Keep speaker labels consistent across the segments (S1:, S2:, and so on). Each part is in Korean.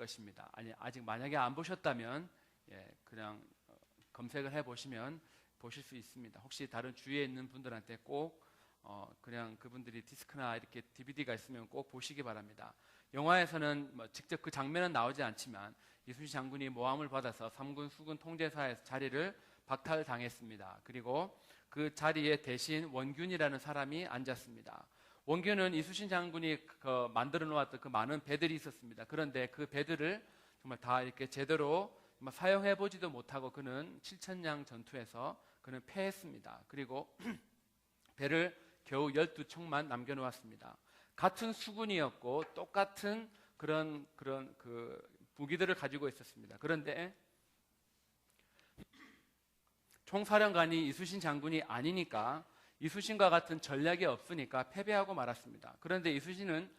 S1: 것입니다. 아니, 아직 만약에 안 보셨다면 그냥 검색을 해보시면 보실 수 있습니다. 혹시 다른 주위에 있는 분들한테 꼭 그냥 그분들이 디스크나 이렇게 DVD가 있으면 꼭 보시기 바랍니다. 영화에서는 뭐 직접 그 장면은 나오지 않지만 이순신 장군이 모함을 받아서 3군 수군 통제사에서 자리를 박탈당했습니다. 그리고 그 자리에 대신 원균이라는 사람이 앉았습니다. 원균은 이순신 장군이 만들어 놓았던 그 많은 배들이 있었습니다. 그런데 그 배들을 정말 다 이렇게 제대로 사용해 보지도 못하고 그는 칠천량 전투에서 그는 패했습니다. 그리고 배를 겨우 12척만 남겨놓았습니다. 같은 수군이었고 똑같은 그런 무기들을 가지고 있었습니다. 그런데 총사령관이 이순신 장군이 아니니까 이순신과 같은 전략이 없으니까 패배하고 말았습니다. 그런데 이순신은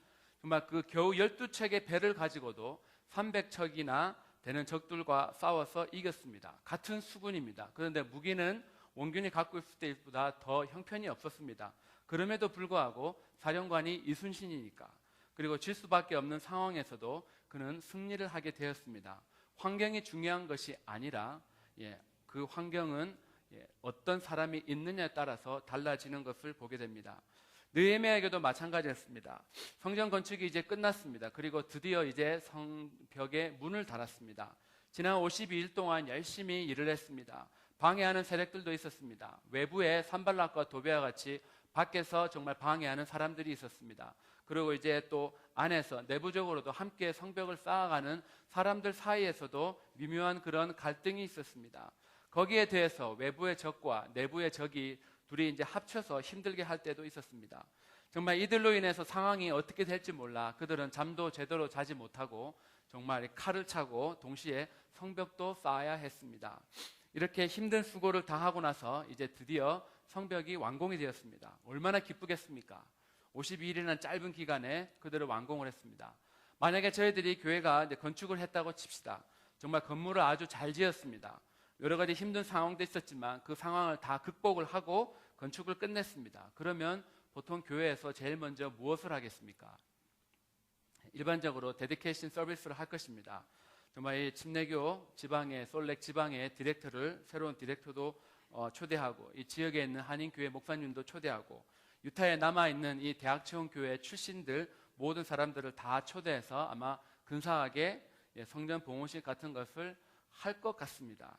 S1: 정말 그 겨우 12척의 배를 가지고도 300척이나 되는 적들과 싸워서 이겼습니다. 같은 수군입니다. 그런데 무기는 원균이 갖고 있을 때보다 더 형편이 없었습니다. 그럼에도 불구하고 사령관이 이순신이니까 그리고 질 수밖에 없는 상황에서도 그는 승리를 하게 되었습니다. 환경이 중요한 것이 아니라 그 환경은 어떤 사람이 있느냐에 따라서 달라지는 것을 보게 됩니다. 느헤미야에게도 마찬가지였습니다. 성전 건축이 이제 끝났습니다. 그리고 드디어 이제 성벽에 문을 달았습니다. 지난 52일 동안 열심히 일을 했습니다. 방해하는 세력들도 있었습니다. 외부에 산발락과 도비아와 같이 밖에서 정말 방해하는 사람들이 있었습니다. 그리고 이제 또 안에서 내부적으로도 함께 성벽을 쌓아가는 사람들 사이에서도 미묘한 그런 갈등이 있었습니다. 거기에 대해서 외부의 적과 내부의 적이 둘이 이제 합쳐서 힘들게 할 때도 있었습니다. 정말 이들로 인해서 상황이 어떻게 될지 몰라 그들은 잠도 제대로 자지 못하고 정말 칼을 차고 동시에 성벽도 쌓아야 했습니다. 이렇게 힘든 수고를 다 하고 나서 이제 드디어 성벽이 완공이 되었습니다. 얼마나 기쁘겠습니까? 52일이라는 짧은 기간에 그들을 완공을 했습니다. 만약에 저희들이 교회가 이제 건축을 했다고 칩시다. 정말 건물을 아주 잘 지었습니다. 여러 가지 힘든 상황도 있었지만 그 상황을 다 극복을 하고 건축을 끝냈습니다. 그러면 보통 교회에서 제일 먼저 무엇을 하겠습니까? 일반적으로 데디케이션 서비스를 할 것입니다. 정말 이 침례교 지방의 솔렉 지방의 디렉터를 새로운 디렉터도 초대하고 이 지역에 있는 한인교회 목사님도 초대하고 유타에 남아있는 이 대학체험교회 출신들 모든 사람들을 다 초대해서 아마 근사하게 성전 봉헌식 같은 것을 할 것 같습니다.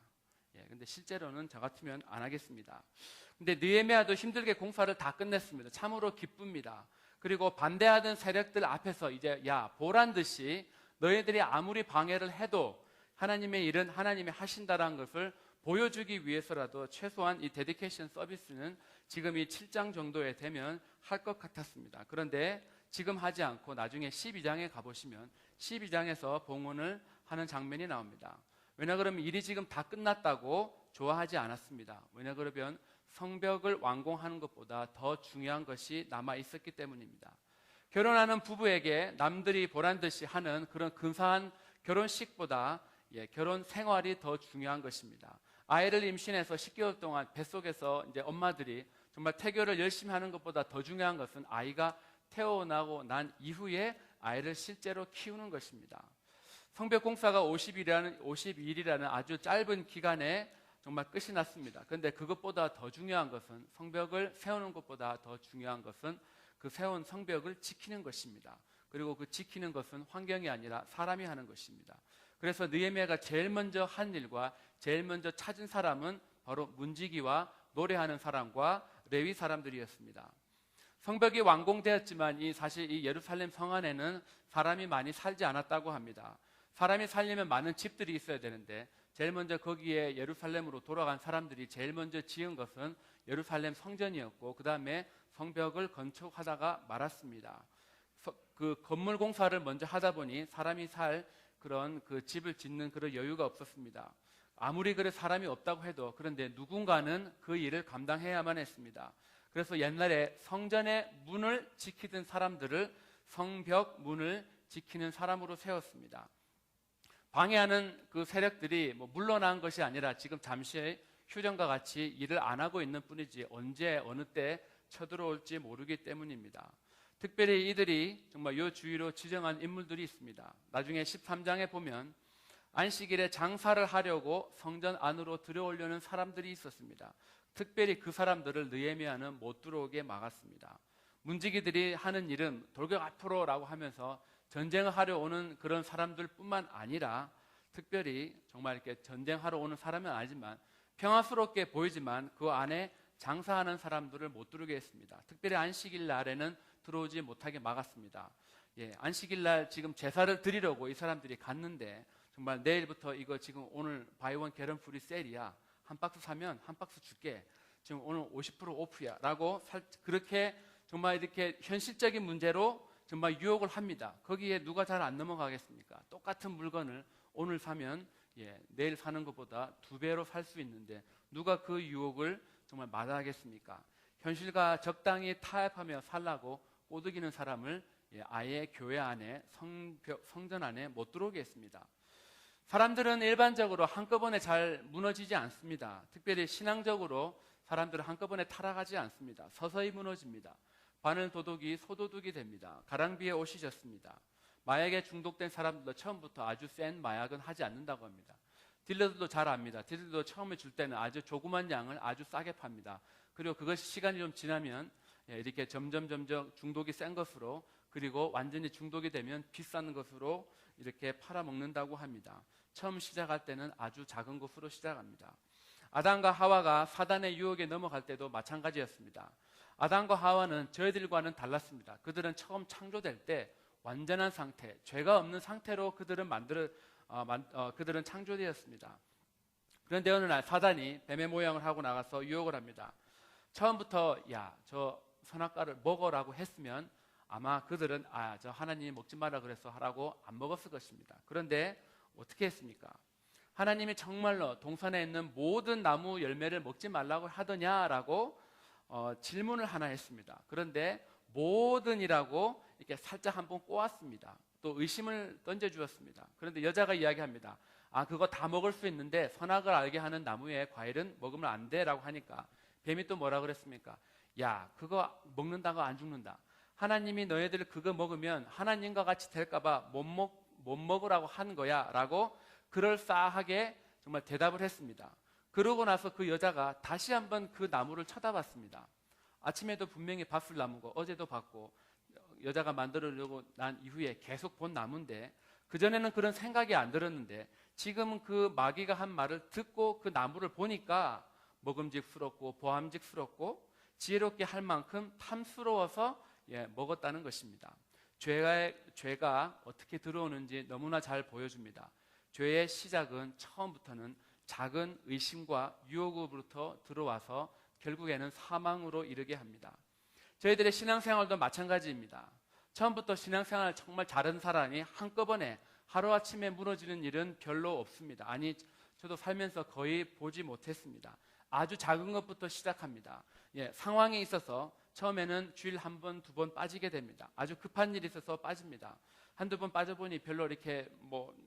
S1: 근데 실제로는 저 같으면 안 하겠습니다. 근데 느헤미야도 힘들게 공사를 다 끝냈습니다. 참으로 기쁩니다. 그리고 반대하던 세력들 앞에서 이제 보란 듯이 너희들이 아무리 방해를 해도 하나님의 일은 하나님이 하신다라는 것을 보여주기 위해서라도 최소한 이 데디케이션 서비스는 지금 이 7장 정도에 되면 할 것 같았습니다. 그런데 지금 하지 않고 나중에 12장에 가보시면 12장에서 봉헌을 하는 장면이 나옵니다. 왜냐 그러면 일이 지금 다 끝났다고 좋아하지 않았습니다. 왜냐 그러면 성벽을 완공하는 것보다 더 중요한 것이 남아 있었기 때문입니다. 결혼하는 부부에게 남들이 보란 듯이 하는 그런 근사한 결혼식보다 결혼 생활이 더 중요한 것입니다. 아이를 임신해서 10개월 동안 뱃속에서 이제 엄마들이 정말 태교를 열심히 하는 것보다 더 중요한 것은 아이가 태어나고 난 이후에 아이를 실제로 키우는 것입니다. 성벽 공사가 52일이라는 아주 짧은 기간에 정말 끝이 났습니다. 그런데 그것보다 더 중요한 것은 성벽을 세우는 것보다 더 중요한 것은 그 세운 성벽을 지키는 것입니다. 그리고 그 지키는 것은 환경이 아니라 사람이 하는 것입니다. 그래서 느헤미야가 제일 먼저 한 일과 제일 먼저 찾은 사람은 바로 문지기와 노래하는 사람과 레위 사람들이었습니다. 성벽이 완공되었지만 사실 이 예루살렘 성 안에는 사람이 많이 살지 않았다고 합니다. 사람이 살려면 많은 집들이 있어야 되는데 제일 먼저 거기에 예루살렘으로 돌아간 사람들이 제일 먼저 지은 것은 예루살렘 성전이었고 그 다음에 성벽을 건축하다가 말았습니다. 그 건물 공사를 먼저 하다 보니 사람이 살 그런 그 집을 짓는 그런 여유가 없었습니다. 아무리 그래 사람이 없다고 해도 그런데 누군가는 그 일을 감당해야만 했습니다. 그래서 옛날에 성전의 문을 지키던 사람들을 성벽 문을 지키는 사람으로 세웠습니다. 방해하는 그 세력들이 물러난 것이 아니라 지금 잠시 휴전과 같이 일을 안 하고 있는 뿐이지 언제 어느 때 쳐들어올지 모르기 때문입니다. 특별히 이들이 정말 요 주위로 지정한 인물들이 있습니다. 나중에 13장에 보면 안식일에 장사를 하려고 성전 안으로 들어오려는 사람들이 있었습니다. 특별히 그 사람들을 느헤미야는 못 들어오게 막았습니다. 문지기들이 하는 일은 돌격 앞으로라고 하면서 전쟁을 하려 오는 그런 사람들 뿐만 아니라 특별히 정말 이렇게 전쟁하러 오는 사람은 아니지만 평화스럽게 보이지만 그 안에 장사하는 사람들을 못 들어오게 했습니다. 특별히 안식일 날에는 들어오지 못하게 막았습니다. 안식일 날 지금 제사를 드리려고 이 사람들이 갔는데 정말 내일부터 이거 지금 오늘 바이원 게런 프리 세일이야. 한 박스 사면 한 박스 줄게. 지금 오늘 50% 오프야. 라고 그렇게 정말 이렇게 현실적인 문제로 정말 유혹을 합니다. 거기에 누가 잘 안 넘어가겠습니까? 똑같은 물건을 오늘 사면 내일 사는 것보다 2배로 살 수 있는데 누가 그 유혹을 정말 마다하겠습니까? 현실과 적당히 타협하며 살라고 꼬드기는 사람을 아예 교회 안에 성전 안에 못 들어오게 했습니다. 사람들은 일반적으로 한꺼번에 잘 무너지지 않습니다. 특별히 신앙적으로 사람들은 한꺼번에 타락하지 않습니다. 서서히 무너집니다. 바늘 도둑이 소도둑이 됩니다. 가랑비에 옷이 젖습니다. 마약에 중독된 사람들도 처음부터 아주 센 마약은 하지 않는다고 합니다. 딜러들도 잘 압니다. 딜러들도 처음에 줄 때는 아주 조그만 양을 아주 싸게 팝니다. 그리고 그것이 시간이 좀 지나면 이렇게 점점 중독이 센 것으로 그리고 완전히 중독이 되면 비싼 것으로 이렇게 팔아먹는다고 합니다. 처음 시작할 때는 아주 작은 것으로 시작합니다. 아담과 하와가 사단의 유혹에 넘어갈 때도 마찬가지였습니다. 아담과 하와는 저희들과는 달랐습니다. 그들은 처음 창조될 때 완전한 상태, 죄가 없는 상태로 그들은 그들은 창조되었습니다. 그런데 어느 날 사단이 뱀의 모양을 하고 나가서 유혹을 합니다. 처음부터 저 선악과를 먹어라고 했으면 아마 그들은 저 하나님이 먹지 마라 그래서 하라고 안 먹었을 것입니다. 그런데 어떻게 했습니까? 하나님이 정말로 동산에 있는 모든 나무 열매를 먹지 말라고 하더냐라고 질문을 하나 했습니다. 그런데 모든이라고 이렇게 살짝 한번 꼬았습니다. 또 의심을 던져주었습니다. 그런데 여자가 이야기합니다. 그거 다 먹을 수 있는데 선악을 알게 하는 나무의 과일은 먹으면 안 돼라고 하니까 뱀이 또 뭐라 그랬습니까? 그거 먹는다고 안 죽는다. 하나님이 너희들 그거 먹으면 하나님과 같이 될까봐 못 먹으라고 한 거야 라고 그럴싸하게 정말 대답을 했습니다. 그러고 나서 그 여자가 다시 한번 그 나무를 쳐다봤습니다. 아침에도 분명히 봤을 나무고 어제도 봤고 여자가 만들려고 난 이후에 계속 본 나무인데 그전에는 그런 생각이 안 들었는데 지금은 그 마귀가 한 말을 듣고 그 나무를 보니까 먹음직스럽고 보암직스럽고 지혜롭게 할 만큼 탐스러워서 먹었다는 것입니다. 죄가 어떻게 들어오는지 너무나 잘 보여줍니다. 죄의 시작은 처음부터는 작은 의심과 유혹으로부터 들어와서 결국에는 사망으로 이르게 합니다. 저희들의 신앙생활도 마찬가지입니다. 처음부터 신앙생활을 정말 잘한 사람이 한꺼번에 하루아침에 무너지는 일은 별로 없습니다. 저도 살면서 거의 보지 못했습니다. 아주 작은 것부터 시작합니다. 상황이 있어서 처음에는 주일 한 번, 2번 빠지게 됩니다. 아주 급한 일이 있어서 빠집니다. 한두 번 빠져보니 별로 이렇게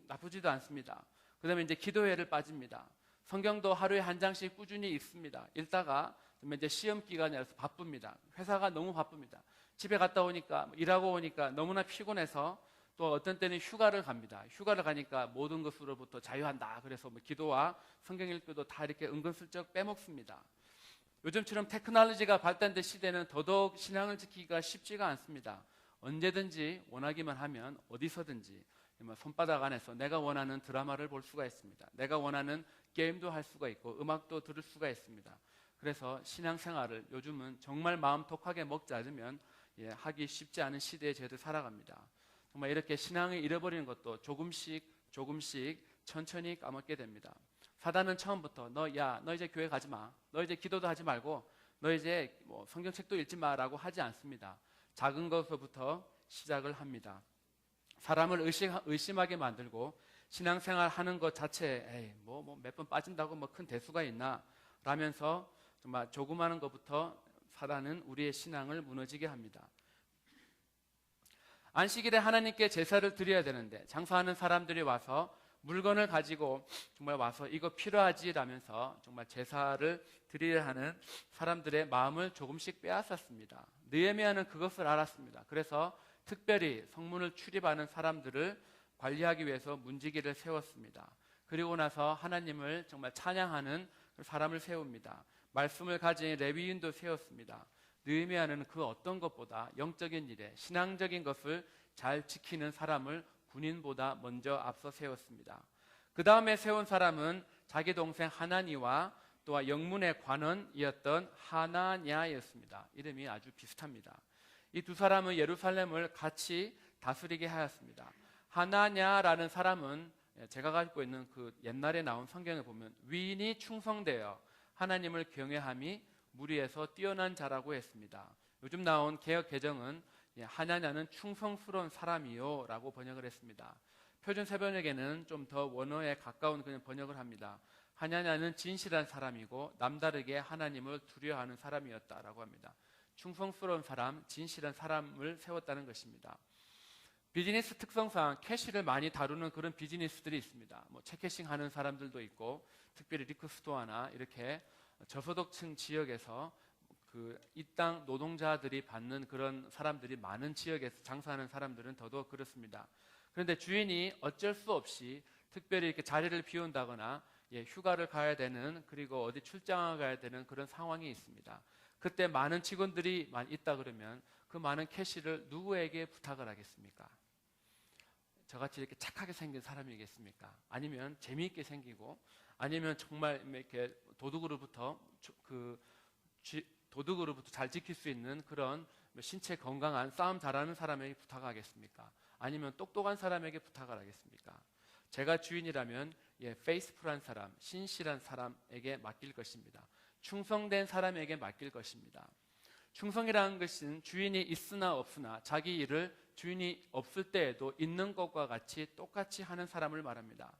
S1: 나쁘지도 않습니다. 그 다음에 이제 기도회를 빠집니다. 성경도 하루에 한 장씩 꾸준히 읽습니다. 읽다가 이제 시험 기간이라서 바쁩니다. 회사가 너무 바쁩니다. 집에 갔다 오니까 일하고 오니까 너무나 피곤해서 또 어떤 때는 휴가를 갑니다. 휴가를 가니까 모든 것으로부터 자유한다. 그래서 기도와 성경 읽기도 다 이렇게 은근슬쩍 빼먹습니다. 요즘처럼 테크놀로지가 발달된 시대는 더더욱 신앙을 지키기가 쉽지가 않습니다. 언제든지 원하기만 하면 어디서든지 손바닥 안에서 내가 원하는 드라마를 볼 수가 있습니다. 내가 원하는 게임도 할 수가 있고 음악도 들을 수가 있습니다. 그래서 신앙생활을 요즘은 정말 마음 독하게 먹지 않으면 하기 쉽지 않은 시대에 저희들 살아갑니다. 정말 이렇게 신앙을 잃어버리는 것도 조금씩 천천히 까먹게 됩니다. 사단은 처음부터 너 이제 교회 가지 마. 너 이제 기도도 하지 말고 너 이제 성경책도 읽지 마라고 하지 않습니다. 작은 것부터 시작을 합니다. 사람을 의심하게 만들고 신앙생활 하는 것 자체에 몇 번 빠진다고 큰 대수가 있나 라면서 정말 조그마한 것부터 사단은 우리의 신앙을 무너지게 합니다. 안식일에 하나님께 제사를 드려야 되는데 장사하는 사람들이 와서 물건을 가지고 정말 와서 이거 필요하지라면서 정말 제사를 드리려 하는 사람들의 마음을 조금씩 빼앗았습니다. 느헤미야는 그것을 알았습니다. 그래서 특별히 성문을 출입하는 사람들을 관리하기 위해서 문지기를 세웠습니다. 그리고 나서 하나님을 정말 찬양하는 사람을 세웁니다. 말씀을 가진 레위인도 세웠습니다. 느헤미야는 그 어떤 것보다 영적인 일에 신앙적인 것을 잘 지키는 사람을 군인보다 먼저 앞서 세웠습니다. 그 다음에 세운 사람은 자기 동생 하나니와 또한 영문의 관원이었던 하나냐였습니다. 이름이 아주 비슷합니다. 이 두 사람은 예루살렘을 같이 다스리게 하였습니다. 하나냐라는 사람은 제가 가지고 있는 그 옛날에 나온 성경을 보면 위인이 충성되어 하나님을 경외함이 무리에서 뛰어난 자라고 했습니다. 요즘 나온 개역 개정은 하나냐는 충성스러운 사람이요 라고 번역을 했습니다. 표준 세번역에는 좀 더 원어에 가까운 그냥 번역을 합니다. 하나냐는 진실한 사람이고 남다르게 하나님을 두려워하는 사람이었다라고 합니다. 충성스러운 사람, 진실한 사람을 세웠다는 것입니다. 비즈니스 특성상 캐시를 많이 다루는 그런 비즈니스들이 있습니다. 뭐 체캐싱 하는 사람들도 있고, 특별히 리크스토어나 이렇게 저소득층 지역에서 이 땅 노동자들이 받는 그런 사람들이 많은 지역에서 장사하는 사람들은 더더욱 그렇습니다. 그런데 주인이 어쩔 수 없이 특별히 이렇게 자리를 비운다거나 휴가를 가야 되는, 그리고 어디 출장을 가야 되는 그런 상황이 있습니다. 그때 많은 직원들이 있다 그러면 그 많은 캐시를 누구에게 부탁을 하겠습니까? 저같이 이렇게 착하게 생긴 사람이겠습니까? 아니면 재미있게 생기고, 아니면 정말 이렇게 도둑으로부터 잘 지킬 수 있는 그런 신체 건강한 싸움 잘하는 사람에게 부탁하겠습니까? 아니면 똑똑한 사람에게 부탁을 하겠습니까? 제가 주인이라면 페이스풀한 사람, 신실한 사람에게 맡길 것입니다. 충성된 사람에게 맡길 것입니다. 충성이라는 것은 주인이 있으나 없으나 자기 일을 주인이 없을 때에도 있는 것과 같이 똑같이 하는 사람을 말합니다.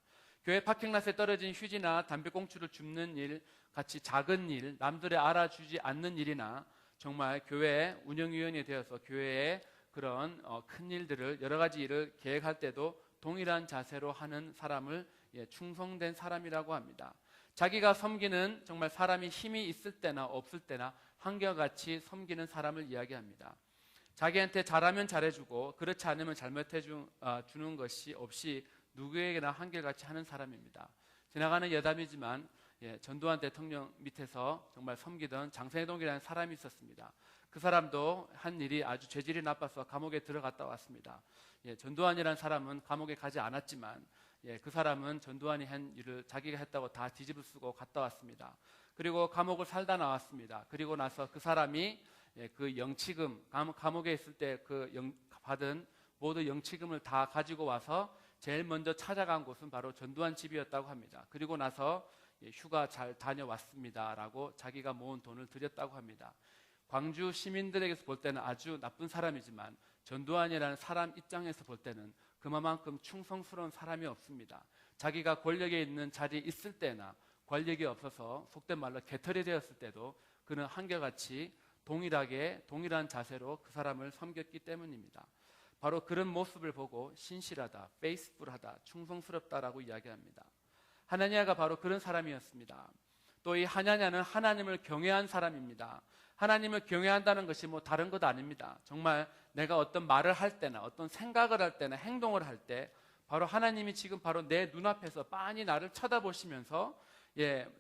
S1: 교회 파킹랏에 떨어진 휴지나 담배꽁초를 줍는 일, 같이 작은 일, 남들이 알아주지 않는 일이나 정말 교회 운영위원이 되어서 교회의 그런 큰 일들을, 여러 가지 일을 계획할 때도 동일한 자세로 하는 사람을 충성된 사람이라고 합니다. 자기가 섬기는 정말 사람이 힘이 있을 때나 없을 때나 한결같이 섬기는 사람을 이야기합니다. 자기한테 잘하면 잘해주고 그렇지 않으면 잘못해 주는 것이 없이 누구에게나 한결같이 하는 사람입니다. 지나가는 여담이지만 전두환 대통령 밑에서 정말 섬기던 장세동이라는 사람이 있었습니다. 그 사람도 한 일이 아주 죄질이 나빠서 감옥에 들어갔다 왔습니다. 전두환이라는 사람은 감옥에 가지 않았지만 그 사람은 전두환이 한 일을 자기가 했다고 다 뒤집어 쓰고 갔다 왔습니다. 그리고 감옥을 살다 나왔습니다. 그리고 나서 그 사람이 그 영치금, 감옥에 있을 때 받은 모두 영치금을 다 가지고 와서 제일 먼저 찾아간 곳은 바로 전두환 집이었다고 합니다. 그리고 나서 휴가 잘 다녀왔습니다 라고 자기가 모은 돈을 드렸다고 합니다. 광주 시민들에게서 볼 때는 아주 나쁜 사람이지만 전두환이라는 사람 입장에서 볼 때는 그만큼 충성스러운 사람이 없습니다. 자기가 권력에 있는 자리에 있을 때나 권력이 없어서 속된 말로 개털이 되었을 때도 그는 한결같이 동일한 자세로 그 사람을 섬겼기 때문입니다. 바로 그런 모습을 보고 신실하다, 페이스풀하다, 충성스럽다라고 이야기합니다. 하나냐가 바로 그런 사람이었습니다. 또 이 하나냐는 하나님을 경외한 사람입니다. 하나님을 경외한다는 것이 뭐 다른 것 아닙니다. 정말 내가 어떤 말을 할 때나 어떤 생각을 할 때나 행동을 할 때 바로 하나님이 지금 바로 내 눈앞에서 빤히 나를 쳐다보시면서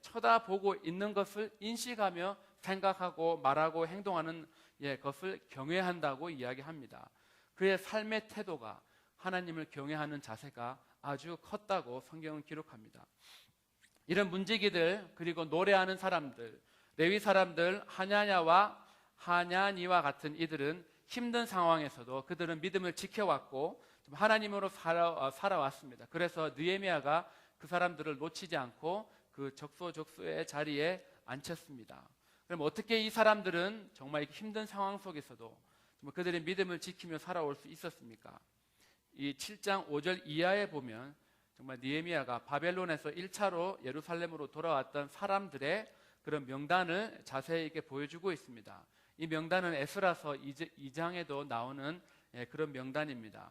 S1: 쳐다보고 있는 것을 인식하며 생각하고 말하고 행동하는 것을 경외한다고 이야기합니다. 그의 삶의 태도가 하나님을 경외하는 자세가 아주 컸다고 성경은 기록합니다. 이런 문지기들, 그리고 노래하는 사람들, 레위 사람들, 하냐냐와 하냐니와 같은 이들은 힘든 상황에서도 그들은 믿음을 지켜왔고 하나님으로 살아왔습니다. 그래서 느헤미야가 그 사람들을 놓치지 않고 그 적소적소의 자리에 앉혔습니다. 그럼 어떻게 이 사람들은 정말 힘든 상황 속에서도 그들의 믿음을 지키며 살아올 수 있었습니까? 이 7장 5절 이하에 보면 정말 느헤미야가 바벨론에서 1차로 예루살렘으로 돌아왔던 사람들의 그런 명단을 자세히 이렇게 보여주고 있습니다. 이 명단은 에스라서 2장에도 나오는 그런 명단입니다.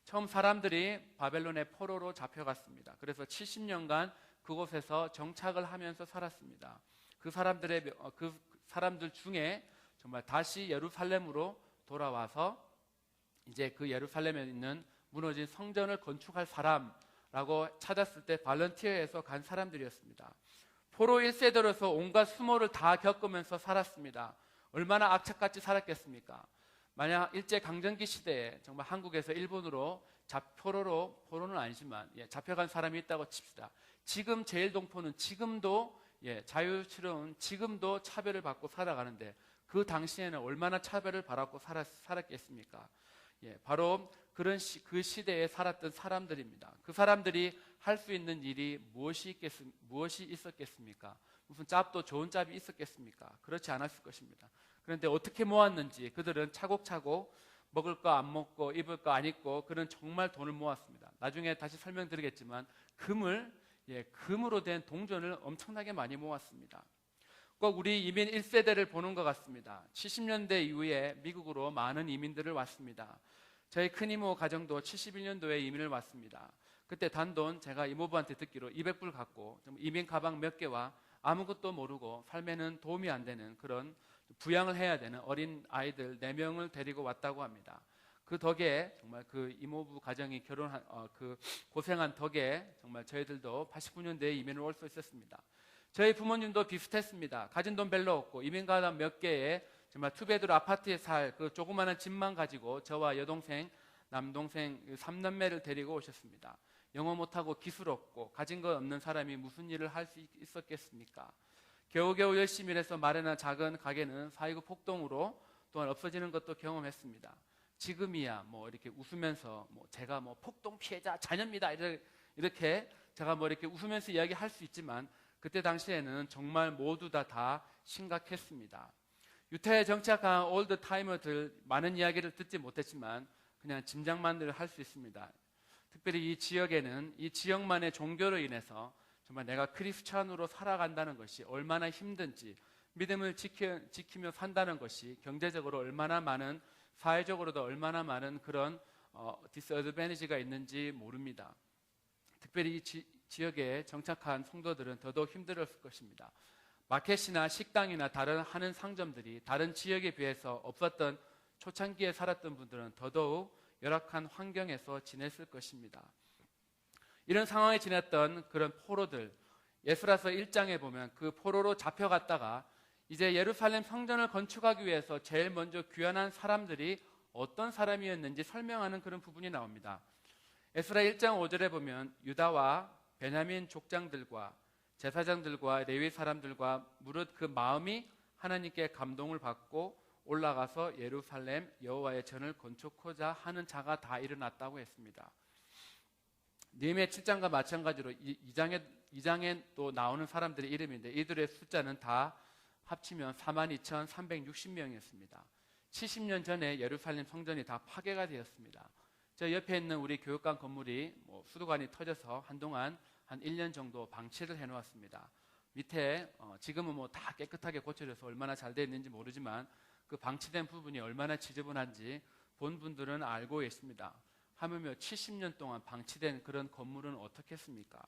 S1: 처음 사람들이 바벨론의 포로로 잡혀갔습니다. 그래서 70년간 그곳에서 정착을 하면서 살았습니다. 그 사람들 중에 정말 다시 예루살렘으로 돌아와서 이제 그 예루살렘에 있는 무너진 성전을 건축할 사람라고 찾았을 때 발런티어에서 간 사람들이었습니다. 포로 1세대로서 온갖 수모를 다 겪으면서 살았습니다. 얼마나 악착같이 살았겠습니까? 만약 일제강점기 시대에 정말 한국에서 일본으로 포로는 아니지만 잡혀간 사람이 있다고 칩시다. 지금 제일동포는 지금도 자유스러운 지금도 차별을 받고 살아가는데 그 당시에는 얼마나 차별을 받았고 살았겠습니까? 바로 그 시대에 살았던 사람들입니다. 그 사람들이 할 수 있는 일이 무엇이 있었겠습니까? 무슨 짭도 좋은 짭이 있었겠습니까? 그렇지 않았을 것입니다. 그런데 어떻게 모았는지 그들은 차곡차곡 먹을 거 안 먹고 입을 거 안 입고 그는 정말 돈을 모았습니다. 나중에 다시 설명드리겠지만 금으로 된 동전을 엄청나게 많이 모았습니다. 꼭 우리 이민 1세대를 보는 것 같습니다. 70년대 이후에 미국으로 많은 이민들을 왔습니다. 저희 큰 이모 가정도 71년도에 이민을 왔습니다. 그때 단돈 제가 이모부한테 듣기로 200불 갖고 이민 가방 몇 개와 아무것도 모르고 삶에는 도움이 안 되는 그런 부양을 해야 되는 어린 아이들 4명을 데리고 왔다고 합니다. 그 덕에 정말 그 이모부 가정이 고생한 덕에 정말 저희들도 89년대에 이민을 올 수 있었습니다. 저희 부모님도 비슷했습니다. 가진 돈 별로 없고 이민 가방 몇 개에 정말 투베드로 아파트에 살 그 조그마한 집만 가지고 저와 여동생, 남동생 3남매를 데리고 오셨습니다. 영어 못하고 기술 없고 가진 것 없는 사람이 무슨 일을 할 수 있었겠습니까? 겨우겨우 열심히 일해서 마련한 작은 가게는 4.29 폭동으로 또한 없어지는 것도 경험했습니다. 지금이야 이렇게 웃으면서 제가 폭동 피해자 자녀입니다 이렇게 제가 이렇게 웃으면서 이야기할 수 있지만 그때 당시에는 정말 모두 다 심각했습니다. 유태에 정착한 올드 타이머들 많은 이야기를 듣지 못했지만 그냥 짐작만을 할 수 있습니다. 특별히 이 지역에는 이 지역만의 종교로 인해서 정말 내가 크리스찬으로 살아간다는 것이 얼마나 힘든지 믿음을 지키며 산다는 것이 경제적으로 얼마나 많은 사회적으로도 얼마나 많은 그런 디스어드밴티지가 있는지 모릅니다. 특별히 이 지역에 정착한 성도들은 더더욱 힘들었을 것입니다. 마켓이나 식당이나 다른 하는 상점들이 다른 지역에 비해서 없었던 초창기에 살았던 분들은 더더욱 열악한 환경에서 지냈을 것입니다. 이런 상황에 지냈던 그런 포로들, 에스라서 1장에 보면 그 포로로 잡혀갔다가 이제 예루살렘 성전을 건축하기 위해서 제일 먼저 귀환한 사람들이 어떤 사람이었는지 설명하는 그런 부분이 나옵니다. 에스라 1장 5절에 보면 유다와 베냐민 족장들과 제사장들과 레위 사람들과 무릇 그 마음이 하나님께 감동을 받고 올라가서 예루살렘 여호와의 전을 건축하자 하는 자가 다 일어났다고 했습니다. 느헤미야 7장과 마찬가지로 2장에 또 나오는 사람들의 이름인데 이들의 숫자는 다 합치면 42,360명이었습니다. 70년 전에 예루살렘 성전이 다 파괴가 되었습니다. 저 옆에 있는 우리 교육관 건물이 수도관이 터져서 한동안 한 1년 정도 방치를 해놓았습니다. 밑에 지금은 다 깨끗하게 고쳐져서 얼마나 잘 되어 있는지 모르지만 그 방치된 부분이 얼마나 지저분한지 본 분들은 알고 있습니다. 하물며 70년 동안 방치된 그런 건물은 어떻겠습니까?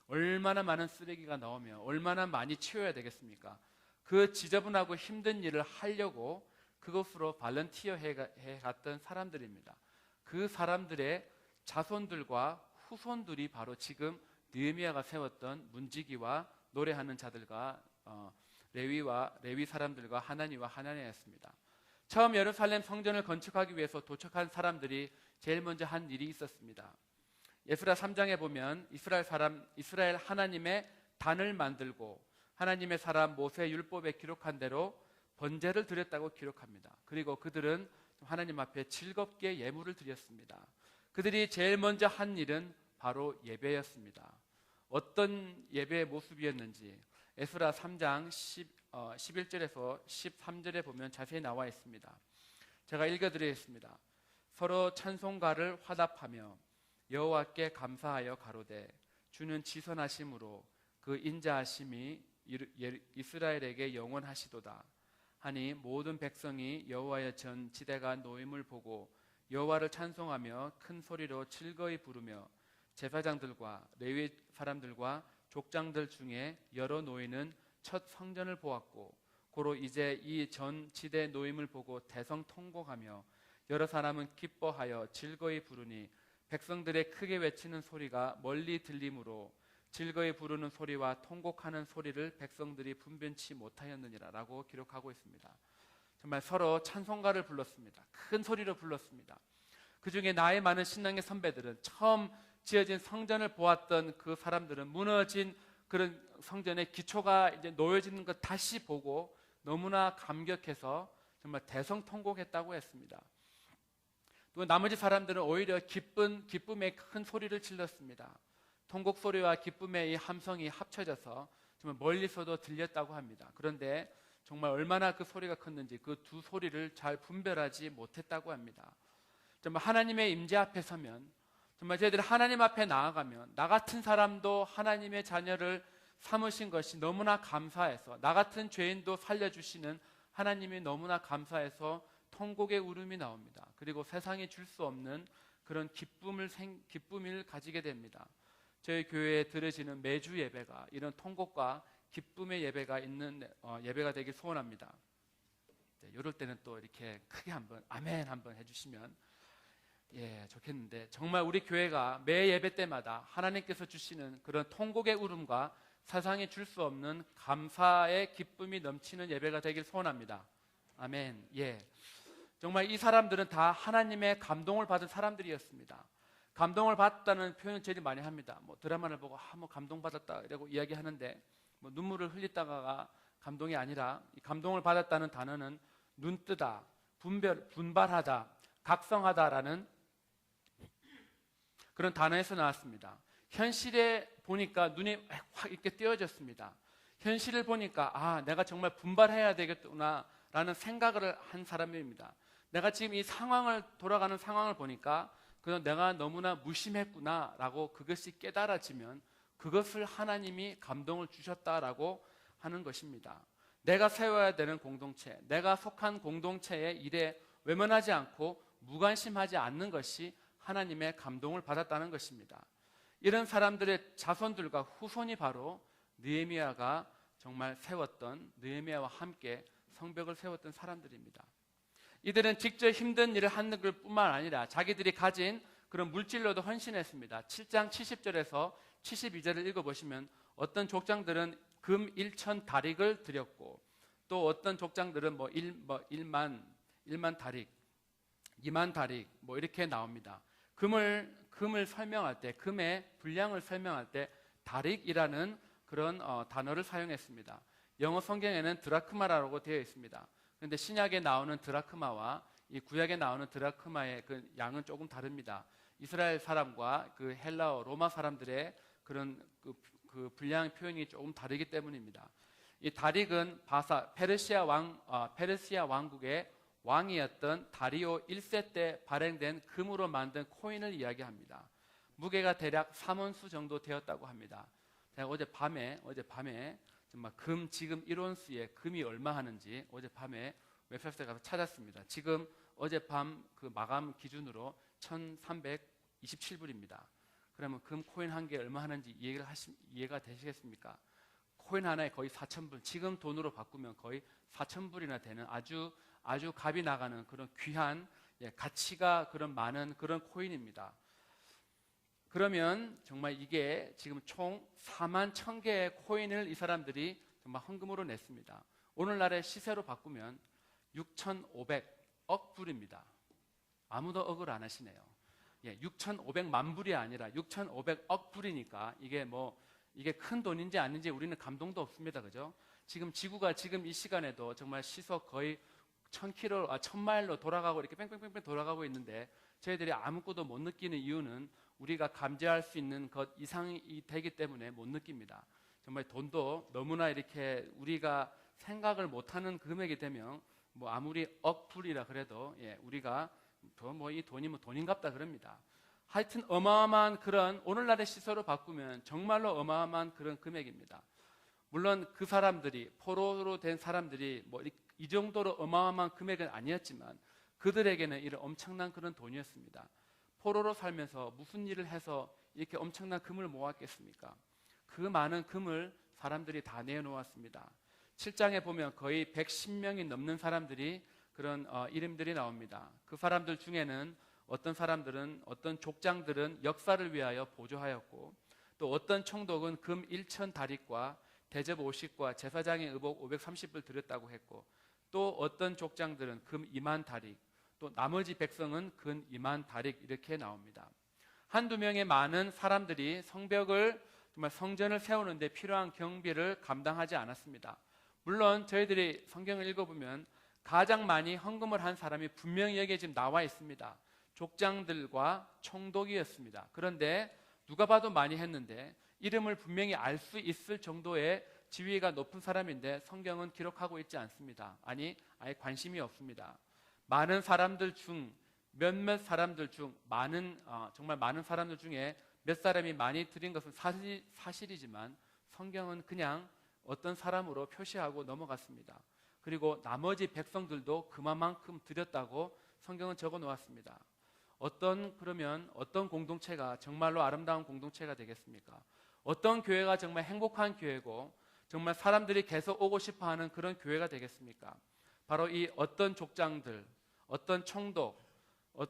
S1: 얼마나 많은 쓰레기가 나오며 얼마나 많이 치워야 되겠습니까? 그 지저분하고 힘든 일을 하려고 그것으로 발런티어 해갔던 사람들입니다. 그 사람들의 자손들과 후손들이 바로 지금 느헤미야가 세웠던 문지기와 노래하는 자들과 레위 사람들과 하나니와 하나니였습니다. 처음 예루살렘 성전을 건축하기 위해서 도착한 사람들이 제일 먼저 한 일이 있었습니다. 에스라 3장에 보면 이스라엘 하나님의 단을 만들고 하나님의 사람 모세의 율법에 기록한 대로 번제를 드렸다고 기록합니다. 그리고 그들은 하나님 앞에 즐겁게 예물을 드렸습니다. 그들이 제일 먼저 한 일은 바로 예배였습니다. 어떤 예배의 모습이었는지 에스라 3장 11절에서 13절에 보면 자세히 나와 있습니다. 제가 읽어드리겠습니다. 서로 찬송가를 화답하며 여호와께 감사하여 가로되 주는 지선하심으로 그 인자하심이 이스라엘에게 영원하시도다 하니 모든 백성이 여호와의 전 지대가 노임을 보고 여호와를 찬송하며 큰 소리로 즐거이 부르며 제사장들과 레위 사람들과 족장들 중에 여러 노인은 첫 성전을 보았고 고로 이제 이 전 지대 노임을 보고 대성통곡하며 여러 사람은 기뻐하여 즐거이 부르니 백성들의 크게 외치는 소리가 멀리 들리므로 즐거이 부르는 소리와 통곡하는 소리를 백성들이 분변치 못하였느니라 라고 기록하고 있습니다. 정말 서로 찬송가를 불렀습니다. 큰 소리로 불렀습니다. 그 중에 나이 많은 신앙의 선배들은 처음 지어진 성전을 보았던 그 사람들은 무너진 그런 성전의 기초가 이제 놓여지는 것 다시 보고 너무나 감격해서 정말 대성통곡했다고 했습니다. 또 나머지 사람들은 오히려 기쁨의 큰 소리를 질렀습니다. 통곡 소리와 기쁨의 이 함성이 합쳐져서 정말 멀리서도 들렸다고 합니다. 그런데 정말 얼마나 그 소리가 컸는지 그 두 소리를 잘 분별하지 못했다고 합니다. 정말 하나님의 임재 앞에 서면, 정말 저희들이 하나님 앞에 나아가면 나 같은 사람도 하나님의 자녀를 삼으신 것이 너무나 감사해서, 나 같은 죄인도 살려주시는 하나님이 너무나 감사해서 통곡의 울음이 나옵니다. 그리고 세상이 줄 수 없는 그런 기쁨을 가지게 됩니다. 저희 교회에 드려지는 매주 예배가 이런 통곡과 기쁨의 예배가 있는 예배가 되길 소원합니다. 이럴 때는 또 이렇게 크게 한번 아멘 한번 해주시면 좋겠는데, 정말 우리 교회가 매 예배 때마다 하나님께서 주시는 그런 통곡의 울음과 세상이 줄 수 없는 감사의 기쁨이 넘치는 예배가 되길 소원합니다. 아멘. 정말 이 사람들은 다 하나님의 감동을 받은 사람들이었습니다. 감동을 받았다는 표현을 제일 많이 합니다. 뭐 드라마를 보고 뭐 감동받았다 이라고 이야기하는데, 뭐 눈물을 흘리다가 감동이 아니라 이 감동을 받았다는 단어는 눈뜨다, 분발하다, 각성하다라는 그런 단어에서 나왔습니다. 현실에 보니까 눈이 확 이렇게 띄어졌습니다. 현실을 보니까 내가 정말 분발해야 되겠구나 라는 생각을 한 사람입니다. 내가 지금 이 돌아가는 상황을 보니까 그냥 내가 너무나 무심했구나 라고 그것이 깨달아지면 그것을 하나님이 감동을 주셨다라고 하는 것입니다. 내가 세워야 되는 공동체, 내가 속한 공동체의 일에 외면하지 않고 무관심하지 않는 것이 하나님의 감동을 받았다는 것입니다. 이런 사람들의 자손들과 후손이 바로 느헤미야가 정말 세웠던, 느헤미야와 함께 성벽을 세웠던 사람들입니다. 이들은 직접 힘든 일을 하는 것뿐만 아니라 자기들이 가진 그런 물질로도 헌신했습니다. 7장 70절에서 72절을 읽어보시면 어떤 족장들은 금 1천 다릭을 드렸고, 또 어떤 족장들은 1만 다릭, 2만 다릭 뭐 이렇게 나옵니다. 금을 설명할 때, 금의 분량을 설명할 때 다릭이라는 그런 단어를 사용했습니다. 영어 성경에는 드라크마라고 되어 있습니다. 그런데 신약에 나오는 드라크마와 이 구약에 나오는 드라크마의 그 양은 조금 다릅니다. 이스라엘 사람과 그 헬라어, 로마 사람들의 그런 그 분량 표현이 조금 다르기 때문입니다. 이 다릭은 페르시아 왕국의 왕이었던 다리오 1세 때 발행된 금으로 만든 코인을 이야기합니다. 무게가 대략 3온수 정도 되었다고 합니다. 제가 어젯밤에 정말 지금 1온수에 금이 얼마 하는지 어젯밤에 웹사이트에 가서 찾았습니다. 지금 어젯밤 그 마감 기준으로 1327불입니다. 그러면 금 코인 한 개 얼마 하는지 이해가 되시겠습니까? 코인 하나에 거의 4,000불, 지금 돈으로 바꾸면 거의 4,000불이나 되는 아주 값이 나가는 그런 귀한, 가치가 그런 많은 그런 코인입니다. 그러면 정말 이게 지금 총 4만 1,000개의 코인을 이 사람들이 정말 헌금으로 냈습니다. 오늘날의 시세로 바꾸면 6,500억 불입니다. 아무도 억을 안 하시네요. 6,500만 불이 아니라 6,500억 불이니까 이게 큰 돈인지 아닌지 우리는 감동도 없습니다. 그죠? 지금 지구가 지금 이 시간에도 정말 시속 거의 1,000마일로 돌아가고 이렇게 뺑뺑뺑뺑 돌아가고 있는데 저희들이 아무것도 못 느끼는 이유는 우리가 감지할 수 있는 것 이상이 되기 때문에 못 느낍니다. 정말 돈도 너무나 이렇게 우리가 생각을 못하는 금액이 되면 아무리 억불이라 그래도 우리가 이 돈이 돈인갑다 그럽니다. 하여튼 어마어마한 그런, 오늘날의 시세로 바꾸면 정말로 어마어마한 그런 금액입니다. 물론 그 사람들이, 포로로 된 사람들이 이 정도로 어마어마한 금액은 아니었지만 그들에게는 이런 엄청난 그런 돈이었습니다. 포로로 살면서 무슨 일을 해서 이렇게 엄청난 금을 모았겠습니까? 그 많은 금을 사람들이 다 내놓았습니다. 7장에 보면 거의 110명이 넘는 사람들이 그런 이름들이 나옵니다. 그 사람들 중에는 어떤 사람들은, 어떤 족장들은 역사를 위하여 보조하였고, 또 어떤 총독은 금 1천 다릭과 대접 50과 제사장의 의복 530불 드렸다고 했고, 또 어떤 족장들은 금 2만 다릭, 또 나머지 백성은 금 2만 다릭 이렇게 나옵니다. 한두 명의 많은 사람들이 성벽을, 정말 성전을 세우는데 필요한 경비를 감당하지 않았습니다. 물론 저희들이 성경을 읽어보면 가장 많이 헌금을 한 사람이 분명히 여기에 지금 나와 있습니다. 족장들과 총독이었습니다. 그런데 누가 봐도 많이 했는데 이름을 분명히 알 수 있을 정도의 지위가 높은 사람인데 성경은 기록하고 있지 않습니다. 아니, 아예 관심이 없습니다. 많은 사람들 중, 몇몇 사람들 중, 정말 많은 사람들 중에 몇 사람이 많이 드린 것은 사실이지만 성경은 그냥 어떤 사람으로 표시하고 넘어갔습니다. 그리고 나머지 백성들도 그만큼 드렸다고 성경은 적어 놓았습니다. 그러면 어떤 공동체가 정말로 아름다운 공동체가 되겠습니까? 어떤 교회가 정말 행복한 교회고 정말 사람들이 계속 오고 싶어 하는 그런 교회가 되겠습니까? 바로 이 어떤 족장들, 어떤 총독,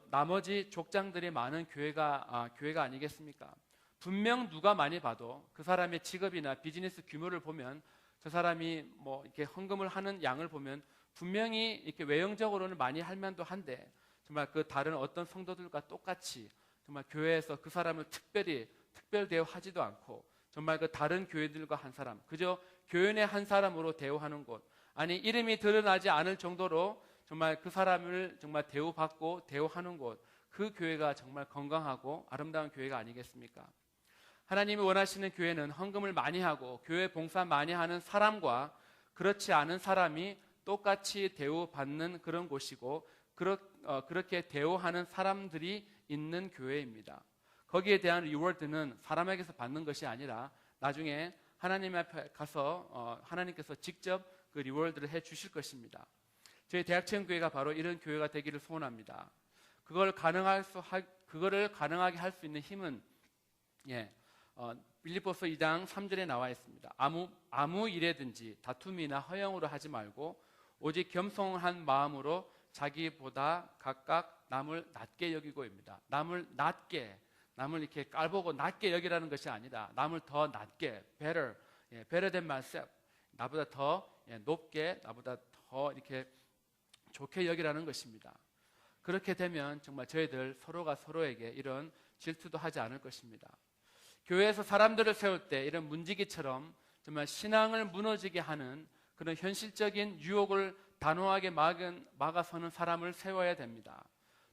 S1: 나머지 족장들이 많은 교회가 아니겠습니까? 분명 누가 많이 봐도 그 사람의 직업이나 비즈니스 규모를 보면 저 사람이 뭐 이렇게 헌금을 하는 양을 보면 분명히 이렇게 외형적으로는 많이 할 만도 한데 정말 그 다른 어떤 성도들과 똑같이 정말 교회에서 그 사람을 특별 대우하지도 않고 정말 그 다른 교회들과 한 사람, 그저 교회 내 한 사람으로 대우하는 곳, 아니 이름이 드러나지 않을 정도로 정말 그 사람을 정말 대우받고 대우하는 곳, 그 교회가 정말 건강하고 아름다운 교회가 아니겠습니까? 하나님이 원하시는 교회는 헌금을 많이 하고 교회 봉사 많이 하는 사람과 그렇지 않은 사람이 똑같이 대우받는 그런 곳이고 그렇게 대우하는 사람들이 있는 교회입니다. 거기에 대한 리워드는 사람에게서 받는 것이 아니라 나중에 하나님 앞에 가서 하나님께서 직접 그 리워드를 해 주실 것입니다. 저희 대학체험교회가 바로 이런 교회가 되기를 소원합니다. 그거를 가능하게 할 수 있는 힘은 빌립보서 2장 3절에 나와 있습니다. 아무 일에든지 다툼이나 허영으로 하지 말고 오직 겸손한 마음으로 자기보다 각각 남을 낮게 여기고입니다. 남을 이렇게 깔보고 낮게 여기라는 것이 아니라 남을 더 낮게, better than myself, 나보다 더 높게, 나보다 더 이렇게 좋게 여기라는 것입니다. 그렇게 되면 정말 저희들 서로가 서로에게 이런 질투도 하지 않을 것입니다. 교회에서 사람들을 세울 때 이런 문지기처럼 정말 신앙을 무너지게 하는 그런 현실적인 유혹을 단호하게 막아서는 사람을 세워야 됩니다.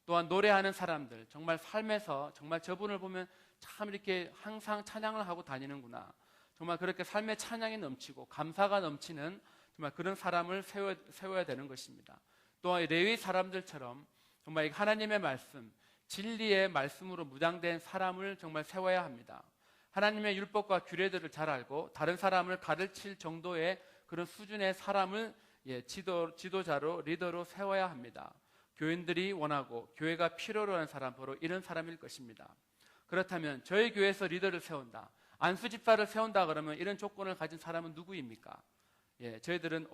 S1: 또한 노래하는 사람들, 정말 삶에서 정말 저분을 보면 참 이렇게 항상 찬양을 하고 다니는구나, 정말 그렇게 삶의 찬양이 넘치고 감사가 넘치는 정말 그런 사람을 세워야 되는 것입니다. 또한 레위 사람들처럼 정말 하나님의 말씀, 진리의 말씀으로 무장된 사람을 정말 세워야 합니다. 하나님의 율법과 규례들을 잘 알고 다른 사람을 가르칠 정도의 그런 수준의 사람을 지도자로, 리더로 세워야 합니다. 교인들이 원하고 교회가 필요로 하는 사람, 바로 이런 사람일 것입니다. 그렇다면 저희 교회에서 리더를 세운다, 안수 집사를 세운다 그러면 이런 조건을 가진 사람은 누구입니까? 저희들은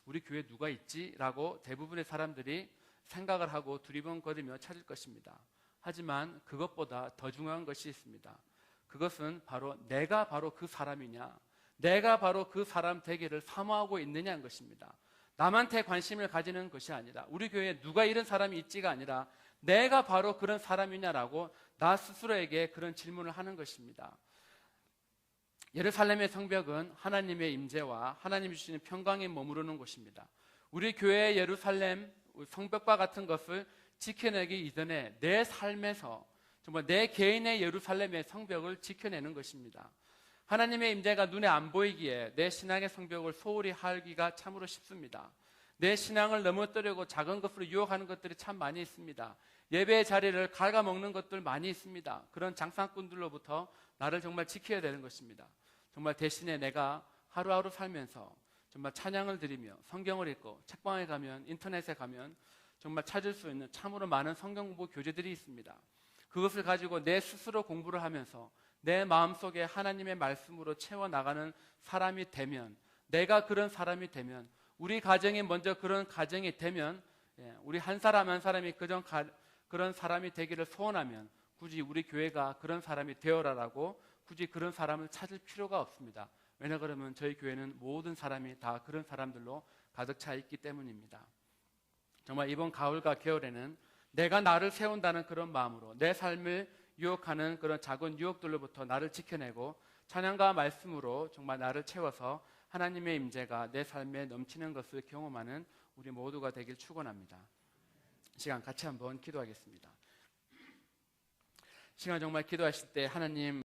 S1: 우리 교회에 누가 있지? 라고 대부분의 사람들이 생각을 하고 두리번거리며 찾을 것입니다. 하지만 그것보다 더 중요한 것이 있습니다. 그것은 바로 내가 바로 그 사람이냐, 내가 바로 그 사람 되기를 사모하고 있느냐는 것입니다. 남한테 관심을 가지는 것이 아니라, 우리 교회에 누가 이런 사람이 있지가 아니라 내가 바로 그런 사람이냐라고 나 스스로에게 그런 질문을 하는 것입니다. 예루살렘의 성벽은 하나님의 임재와 하나님이 주시는 평강에 머무르는 곳입니다. 우리 교회의 예루살렘 성벽과 같은 것을 지켜내기 이전에 내 삶에서 정말 내 개인의 예루살렘의 성벽을 지켜내는 것입니다. 하나님의 임재가 눈에 안 보이기에 내 신앙의 성벽을 소홀히 하기가 참으로 쉽습니다. 내 신앙을 넘어뜨리고 작은 것으로 유혹하는 것들이 참 많이 있습니다. 예배의 자리를 갉아먹는 것들 많이 있습니다. 그런 장사꾼들로부터 나를 정말 지켜야 되는 것입니다. 정말 대신에 내가 하루하루 살면서 정말 찬양을 드리며 성경을 읽고 책방에 가면, 인터넷에 가면 정말 찾을 수 있는 참으로 많은 성경 공부 교재들이 있습니다. 그것을 가지고 내 스스로 공부를 하면서 내 마음속에 하나님의 말씀으로 채워나가는 사람이 되면, 내가 그런 사람이 되면, 우리 가정이 먼저 그런 가정이 되면, 우리 한 사람 한 사람이 그런 사람이 되기를 소원하면 굳이 우리 교회가 그런 사람이 되어라라고 굳이 그런 사람을 찾을 필요가 없습니다. 왜냐 그러면 저희 교회는 모든 사람이 다 그런 사람들로 가득 차 있기 때문입니다. 정말 이번 가을과 겨울에는 내가 나를 세운다는 그런 마음으로 내 삶을 유혹하는 그런 작은 유혹들로부터 나를 지켜내고 찬양과 말씀으로 정말 나를 채워서 하나님의 임재가 내 삶에 넘치는 것을 경험하는 우리 모두가 되길 축원합니다. 시간 같이 한번 기도하겠습니다. 시간 정말 기도하실 때 하나님